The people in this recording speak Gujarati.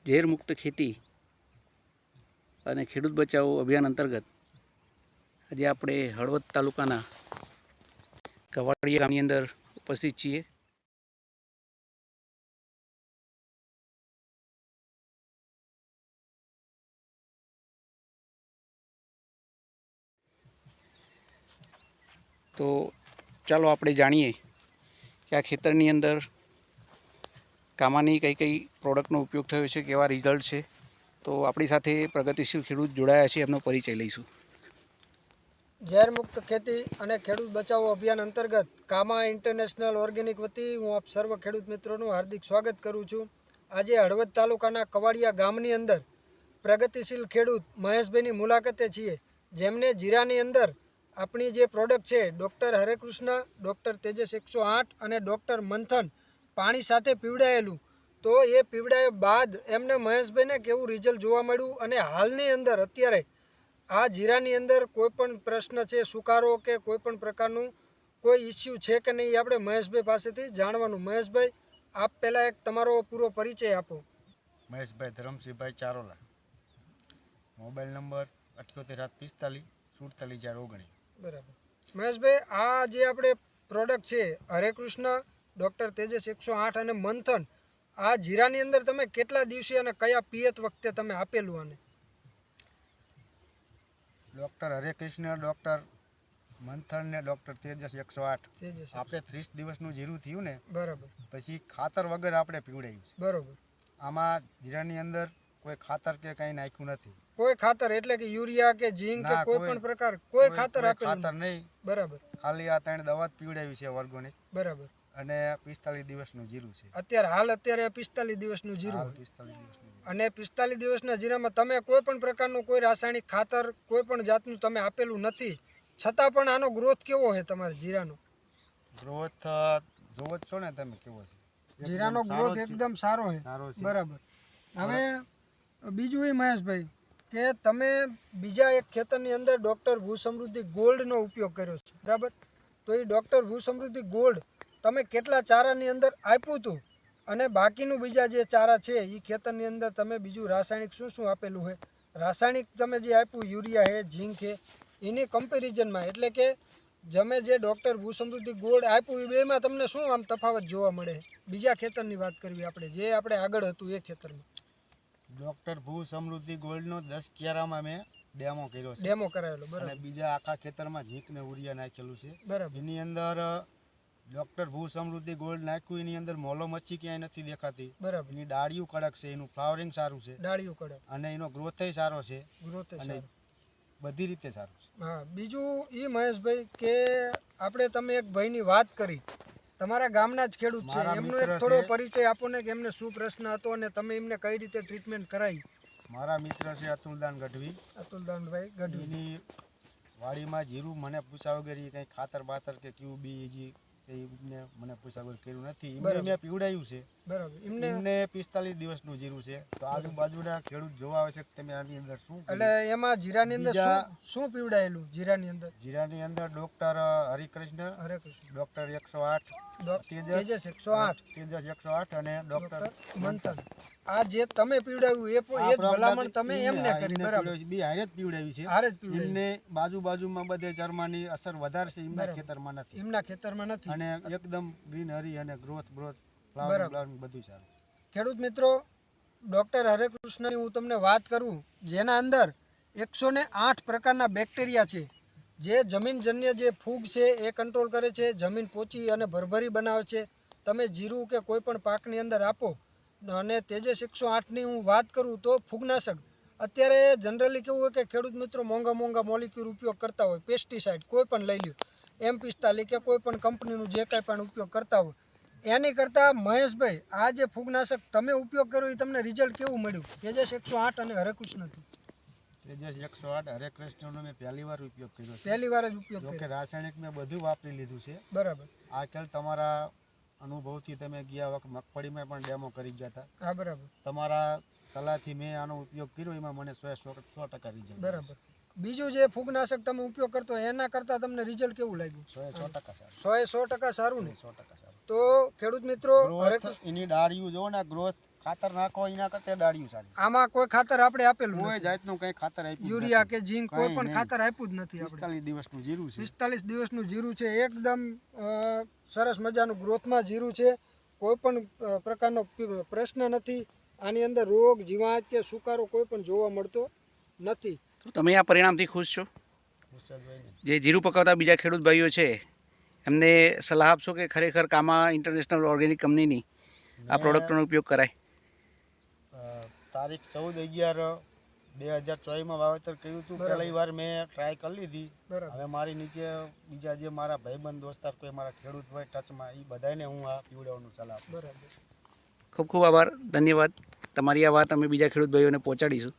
ઝેર મુક્ત ખેતી અને ખેડૂત બચાવો અભિયાન અંતર્ગત આજે આપણે હળવદ તાલુકાના કવાડિયા ગામની અંદર ઉપસ્થિત છીએ. તો ચાલો આપણે જાણીએ કે આ ખેતરની અંદર કામાની કઈ કઈ પ્રોડક્ટનો ઉપયોગ થયો છે, કેવા રિઝલ્ટ છે. તો આપણી સાથે પ્રગતિશીલ ખેડૂત જોડાયા છે, એમનો પરિચય લઈશું. ઝેર મુક્ત ખેતી અને ખેડૂત બચાવો અભિયાન અંતર્ગત કામા ઇન્ટરનેશનલ ઓર્ગેનિક વતી હું આપ સર્વ ખેડૂત મિત્રોનું હાર્દિક સ્વાગત કરું છું. આજે હળવદ તાલુકાના કવાડિયા ગામની અંદર પ્રગતિશીલ ખેડૂત મહેશભાઈની મુલાકાતે છીએ, જેમને જીરાની અંદર આપણી જે પ્રોડક્ટ છે ડૉક્ટર હરેકૃષ્ણ, ડૉક્ટર તેજસ 108 અને ડૉક્ટર મંથન પાણી સાથે પીવડાયેલું. તો એ પીવડાયા બાદ એમને મહેશભાઈને કેવું રિઝલ્ટ જોવા મળ્યું અને હાલની અંદર અત્યારે આ જીરાની અંદર કોઈ પણ પ્રશ્ન છે, સુકારો કે કોઈ પણ પ્રકારનું કોઈ ઇસ્યુ છે કે નહીં, આપણે મહેશભાઈ પાસેથી જાણવાનું. મહેશભાઈ, આપ પહેલાં એક તમારો પૂરો પરિચય આપો. મહેશભાઈ ધરમસિંહભાઈ ચારોલા, મોબાઈલ નંબર 78 45 47 419. બરાબર. મહેશભાઈ, આ જે આપણે પ્રોડક્ટ છે હરેકૃષ્ણ, ડૉક્ટર તેજસ 108 અને મંથન, આ જીરાની અંદર તમે કેટલા દિવસે અને કયા પિયત વખતે તમે આપેલું? આને ડૉક્ટર હરેકૃષ્ણ, ડૉક્ટર મંથન ને ડૉક્ટર તેજસ 108 આપણે 30 દિવસનું જીરું થયું ને, બરાબર, પછી ખાતર વગર આપણે પીવડાવ્યું છે. બરાબર. આમાં જીરાની અંદર કોઈ ખાતર કે કંઈ નાખ્યું નથી. કોઈ ખાતર એટલે કે યુરિયા કે ઝીંક કે કોઈ પણ પ્રકાર કોઈ ખાતર આપેલું ખાતર નહીં. બરાબર. ખાલી આ 3 દવા જ પીવડાવી છે ઓર્ગોનિક. બરાબર. અને 45 દિવસનું જીરું છે. અત્યારે 45 દિવસનું જીરું. 45 દિવસનું. અને 45 દિવસના જીરામાં તમે કોઈ પણ પ્રકારનું કોઈ રાસાયણિક ખાતર કોઈ પણ જાતનું તમે આપેલું નથી, છતાં પણ આનો ગ્રોથ કેવો છે તમારા જીરાનો? ગ્રોથ જોવો જ છો ને તમે કેવો છે. જીરાનો ગ્રોથ એકદમ સારો છે. બરાબર. હવે બીજું એ મહેશભાઈ કે તમે બીજા એક ખેતરની અંદર ડૉક્ટર ભૂસમૃદ્ધિ ગોલ્ડનો ઉપયોગ કર્યો છે, બરાબર? તો એ ડૉક્ટર ભૂસમૃદ્ધિ ગોલ્ડ તમે કેટલા ચારાની અંદર આપ્યું હતું અને બાકીનું બીજા જે ચારા છે એ ખેતરની અંદર તમે બીજું રાસાયણિક શું શું આપેલું છે? રાસાયણિક તમે જે આપ્યું યુરિયા છે, ઝીંક છે, એની કમ્પેરિઝનમાં એટલે કે તમે જે ડૉક્ટર ભૂસમૃદ્ધિ ગોલ્ડ આપ્યું એ બેમાં તમને શું આમ તફાવત જોવા મળે? બીજા ખેતરની વાત કરવી આપણે, જે આપણે આગળ હતું એ ખેતરમાં. ડૉક્ટર ભૂસમૃદ્ધિ ગોલ્ડનો 10 ક્યારામાં મેં ડેમો કર્યો છે. ડેમો કરાયેલો, બરાબર. અને બીજા આખા ખેતરમાં ઝીંક ને ઉરિયા નાખેલું છે, બરાબર. એની અંદર ડૉક્ટર ભૂસમૃદ્ધિ ગોલ્ડ નાખ્યું, એની અંદર મોલો મચ્છી ક્યાંય નથી દેખાતી. બરાબર. એની ડાળીઓ કડક છે, એનું ફ્લાવરિંગ સારું છે, ડાળીઓ કડક, અને એનો ગ્રોથય સારો છે, ગ્રોથ અને બધી રીતે સારું છે. હા. બીજું એ મહેશભાઈ કે આપણે તમે એક ભાઈની વાત કરી, તમારા ગામના જ ખેડૂત છે, એમનો એક થોડો પરિચય આપો ને કે એમને શું પ્રશ્ન હતો અને તમે એમને કઈ રીતે ટ્રીટમેન્ટ કરાવી? મારા મિત્ર છે અતુલદાન ગઢવી. અતુલદાનભાઈ ગઢવી. એની વાડીમાં જીરું મને પૂછ્યા વગર કંઈ ખાતર બાતર કે ક્યુ બીજી મને પૂછ્યા વગર કર્યું નથી. એમને મેં પીવડાવ્યું છે. બરાબર. એમને 45 દિવસનું જીરું છે. તો આજુબાજુના ખેડૂત જોવા આવે છે કે તમે આની અંદર શું, એટલે એમાં જીરાની અંદર શું પીવડાયેલું? જીરાની અંદર ડૉક્ટર હરિકૃષ્ણ, ડૉક્ટર 108, તેજસ 108 અને ડૉક્ટર મંથન. આ જે તમે પીવડાવ્યું એ જ ભલામણ તમે એમને કરી? બરાબર. બે હારે જ પીવડાવી છે. એમને બાજુમાં બધે ચરમાની અસર વધારે છે, એમના ખેતરમાં નથી. અને એકદમ ગ્રીનરી અને ગ્રોથ ફ્લાવર બધું સારું. ખેડૂત મિત્રો, ડૉક્ટર હરેકૃષ્ણની હું તમને વાત કરું, જેના અંદર 108 પ્રકારના બેક્ટેરિયા છે, જે જમીનજન્ય જે ફૂગ છે એ કંટ્રોલ કરે છે, જમીન પોચી અને ભરભરી બનાવે છે. તમે જીરું કે કોઈ પણ પાકની અંદર આપો. અને તેજસ 108ની હું વાત કરું તો ફૂગનાશક અત્યારે જનરલી કેવું હોય કે ખેડૂત મિત્રો મોંઘા મોલિક્યુલ ઉપયોગ કરતા હોય, પેસ્ટિસાઇડ કોઈ પણ લઈ લ્યો, M45 કે કોઈ પણ કંપનીનું જે કાંઈ પણ ઉપયોગ કરતા હોય, એની કરતાં મહેશભાઈ આ જે ફૂગનાશક તમે ઉપયોગ કર્યો એ તમને રિઝલ્ટ કેવું મળ્યું? તેજસ 108 અને હરેકૃષ્ણથી. તેજસ 108 હરેકૃષ્ણનો મેં પહેલી વાર ઉપયોગ કર્યો છે. પહેલી વાર જ ઉપયોગ કર્યો. કે રાસાયણિક મેં બધું વાપરી લીધું છે. બરાબર. આજકાલ તમારા અનુભવથી તમે ગયા વખત મગફળીમાં પણ ડેમો કરી ગયા હતા. હા, બરાબર. તમારા સલાહથી મેં આનો ઉપયોગ કર્યો, એમાં મને 100% રિઝલ્ટ. બરાબર. બીજું જે ફૂગનાશક તમે ઉપયોગ કરતો એના કરતાં તમને રિઝલ્ટ કેવું લાગ્યું? 100% સારું. 100% સારું ને? 100% સારું. તો ખેડૂત મિત્રો, એની ડાળીઓ જોવો ને, ગ્રોથ ખાતર નાખો એના કરતા ડાળિયું સારી. આમાં કોઈ ખાતર આપણે આપેલું કોઈ નથી. જાતનું કંઈ ખાતર આપ્યું યુરિયા કે ઝીંક કોઈ કંઈ પણ નહીં. ખાતર આપ્યું જ નથી આપણે. 45 દિવસનું જીરું છે. 45 દિવસનું જીરું છે. એકદમ સરસ મજાનું ગ્રોથમાં જીરું છે. કોઈ પણ પ્રકારનો પ્રશ્ન નથી. આની અંદર રોગ જીવાત કે સુકારો કોઈ પણ જોવા મળતો નથી. તો તમે આ પરિણામથી ખુશ છો? જે જીરું પકાવતા બીજા ખેડૂત ભાઈઓ છે એમને સલાહ આપશો કે ખરેખર કામા ઇન્ટરનેશનલ ઓર્ગેનિક કંપનીની આ પ્રોડક્ટનો ઉપયોગ કરાય? તારીખ 14/11/2024 વાવેતર કર્યું હતું. પહેલી વાર મેં ટ્રાય કરી લીધી. હવે મારી નીચે બીજા જે મારા ભાઈબંધ દોસ્તાર કોઈ મારા ખેડૂત હોય ટચમાં એ બધાને હું આ પીવડાવવાનું સલાહ આપું. બરાબર. ખૂબ ખૂબ આભાર, ધન્યવાદ. તમારી આ વાત અમે બીજા ખેડૂત ભાઈઓને પહોંચાડીશું.